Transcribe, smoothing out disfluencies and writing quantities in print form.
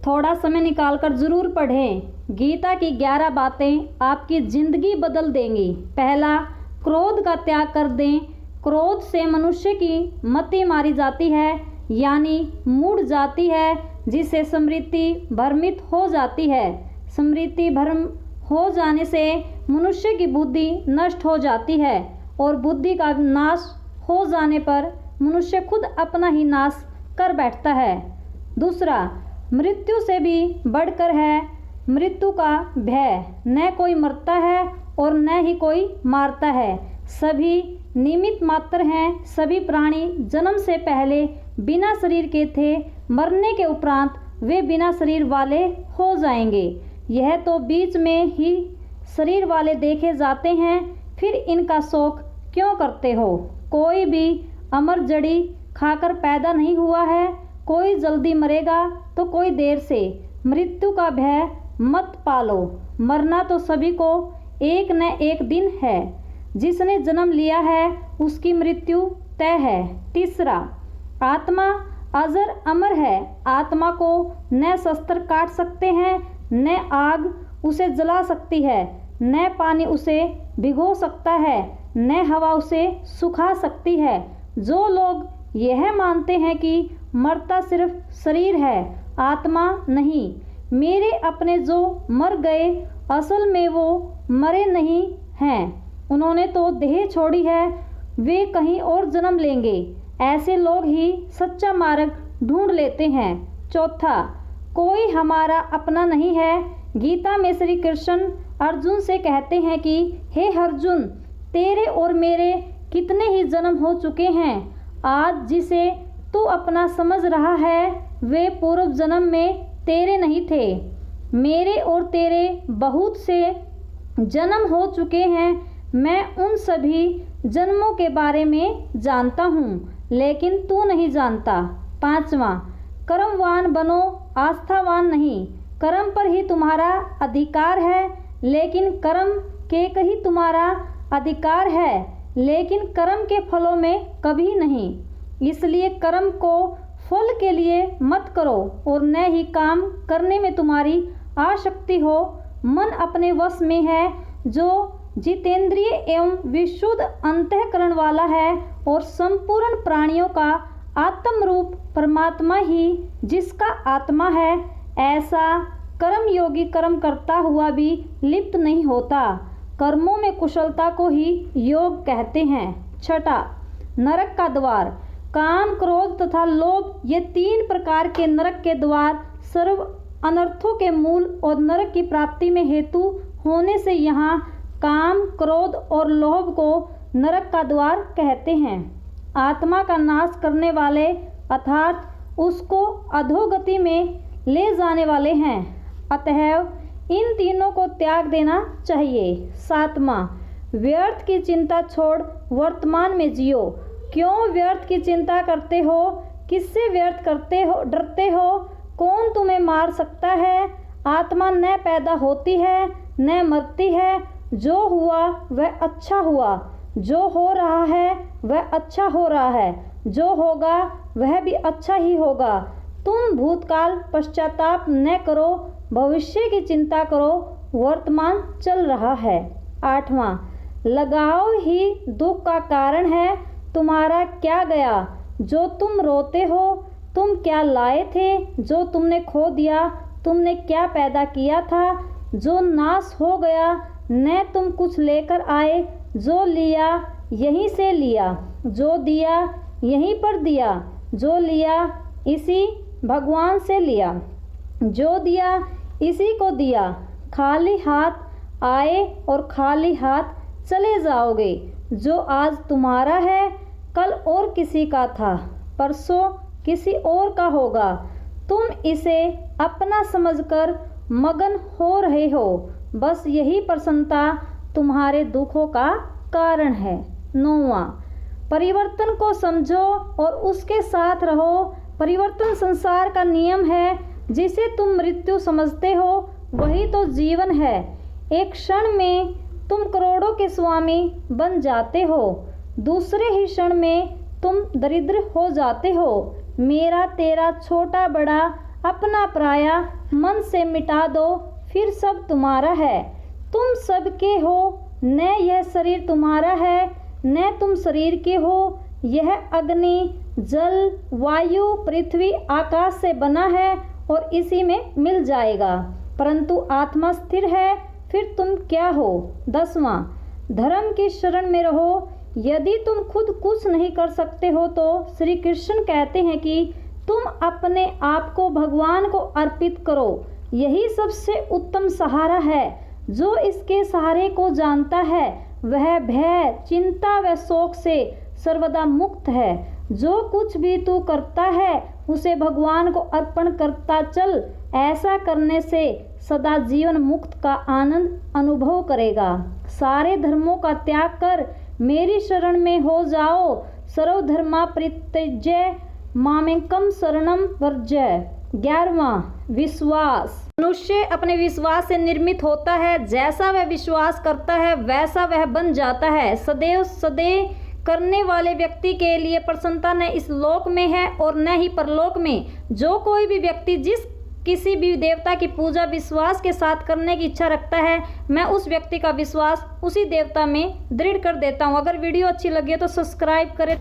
थोड़ा समय निकालकर ज़रूर पढ़ें। गीता की 11 बातें आपकी ज़िंदगी बदल देंगी। पहला, क्रोध का त्याग कर दें। क्रोध से मनुष्य की मति मारी जाती है, यानी मुड़ जाती है, जिससे स्मृति भ्रमित हो जाती है। स्मृति भ्रम हो जाने से मनुष्य की बुद्धि नष्ट हो जाती है और बुद्धि का नाश हो जाने पर मनुष्य खुद अपना ही नाश कर बैठता है। दूसरा, मृत्यु से भी बढ़कर है मृत्यु का भय। न कोई मरता है और न ही कोई मारता है। सभी निमित्त मात्र हैं। सभी प्राणी जन्म से पहले बिना शरीर के थे। मरने के उपरांत वे बिना शरीर वाले हो जाएंगे। यह तो बीच में ही शरीर वाले देखे जाते हैं, फिर इनका शोक क्यों करते हो? कोई भी अमर जड़ी खाकर पैदा नहीं हुआ है। कोई जल्दी मरेगा तो कोई देर से। मृत्यु का भय मत पालो। मरना तो सभी को एक न एक दिन है। जिसने जन्म लिया है उसकी मृत्यु तय है। तीसरा, आत्मा अजर अमर है। आत्मा को न शस्त्र काट सकते हैं, न आग उसे जला सकती है, न पानी उसे भिगो सकता है, न हवा उसे सुखा सकती है। जो लोग यह मानते हैं कि मरता सिर्फ शरीर है, आत्मा नहीं, मेरे अपने जो मर गए असल में वो मरे नहीं हैं। उन्होंने तो देह छोड़ी है, वे कहीं और जन्म लेंगे। ऐसे लोग ही सच्चा मार्ग ढूंढ लेते हैं। चौथा, कोई हमारा अपना नहीं है। गीता में श्री कृष्ण अर्जुन से कहते हैं कि हे अर्जुन, तेरे और मेरे कितने ही जन्म हो चुके हैं। आज जिसे तू अपना समझ रहा है वे पूर्व जन्म में तेरे नहीं थे। मेरे और तेरे बहुत से जन्म हो चुके हैं। मैं उन सभी जन्मों के बारे में जानता हूँ, लेकिन तू नहीं जानता। पांचवा, कर्मवान बनो, आस्थावान नहीं। कर्म पर ही तुम्हारा अधिकार है, लेकिन कर्म के ही तुम्हारा अधिकार है, लेकिन कर्म के फलों में कभी नहीं। इसलिए कर्म को फल के लिए मत करो और न ही काम करने में तुम्हारी आसक्ति हो। मन अपने वश में है जो जितेंद्रिय एवं विशुद्ध अंतःकरण वाला है, और संपूर्ण प्राणियों का आत्म रूप परमात्मा ही जिसका आत्मा है। ऐसा कर्म योगी कर्म करता हुआ भी लिप्त नहीं होता। कर्मों में कुशलता को ही योग कहते हैं। छठा, नरक का द्वार। काम, क्रोध तथा लोभ, ये 3 प्रकार के नरक के द्वार सर्व अनर्थों के मूल और नरक की प्राप्ति में हेतु होने से यहाँ काम, क्रोध और लोभ को नरक का द्वार कहते हैं। आत्मा का नाश करने वाले अर्थात उसको अधोगति में ले जाने वाले हैं। अतएव इन तीनों को त्याग देना चाहिए। सातवां, व्यर्थ की चिंता छोड़ वर्तमान में जियो। क्यों व्यर्थ की चिंता करते हो? किससे व्यर्थ करते हो? डरते हो? कौन तुम्हें मार सकता है? आत्मा न पैदा होती है न मरती है। जो हुआ वह अच्छा हुआ, जो हो रहा है वह अच्छा हो रहा है, जो होगा वह भी अच्छा ही होगा। तुम भूतकाल पश्चाताप न करो, भविष्य की चिंता करो, वर्तमान चल रहा है। आठवां, लगाव ही दुख का कारण है। तुम्हारा क्या गया जो तुम रोते हो? तुम क्या लाए थे जो तुमने खो दिया? तुमने क्या पैदा किया था जो नाश हो गया? न तुम कुछ लेकर आए, जो लिया यहीं से लिया, जो दिया यहीं पर दिया, जो लिया इसी भगवान से लिया, जो दिया इसी को दिया। खाली हाथ आए और खाली हाथ चले जाओगे। जो आज तुम्हारा है कल और किसी का था, परसों किसी और का होगा। तुम इसे अपना समझकर मगन हो रहे हो। बस यही प्रसन्नता तुम्हारे दुखों का कारण है। 9वां, परिवर्तन को समझो और उसके साथ रहो। परिवर्तन संसार का नियम है। जिसे तुम मृत्यु समझते हो वही तो जीवन है। एक क्षण में तुम करोड़ों के स्वामी बन जाते हो, दूसरे ही क्षण में तुम दरिद्र हो जाते हो। मेरा तेरा छोटा बड़ा अपना पराया मन से मिटा दो, फिर सब तुम्हारा है। तुम सबके हो, न यह शरीर तुम्हारा है, न तुम शरीर के हो। यह अग्नि, जल, वायु, पृथ्वी, आकाश से बना है और इसी में मिल जाएगा, परंतु आत्मा स्थिर है। फिर तुम क्या हो? 10वां, धर्म की शरण में रहो। यदि तुम खुद कुछ नहीं कर सकते हो तो श्री कृष्ण कहते हैं कि तुम अपने आप को भगवान को अर्पित करो। यही सबसे उत्तम सहारा है। जो इसके सहारे को जानता है वह भय, चिंता व शोक से सर्वदा मुक्त है। जो कुछ भी तू करता है उसे भगवान को अर्पण करता चल। ऐसा करने से सदा जीवन मुक्त का आनंद अनुभव करेगा। सारे धर्मों का त्याग कर मेरी शरण में हो जाओ। सर्वधर्मा परित्यज्य मामेकं शरणं व्रज। 11वां, विश्वास। मनुष्य अपने विश्वास से निर्मित होता है। जैसा वह विश्वास करता है वैसा वह बन जाता है। सदैव सदैव करने वाले व्यक्ति के लिए प्रसन्नता न इस लोक में है और न ही परलोक में। जो कोई भी व्यक्ति जिस किसी भी देवता की पूजा विश्वास के साथ करने की इच्छा रखता है, मैं उस व्यक्ति का विश्वास उसी देवता में दृढ़ कर देता हूँ। अगर वीडियो अच्छी लगी तो सब्सक्राइब करें।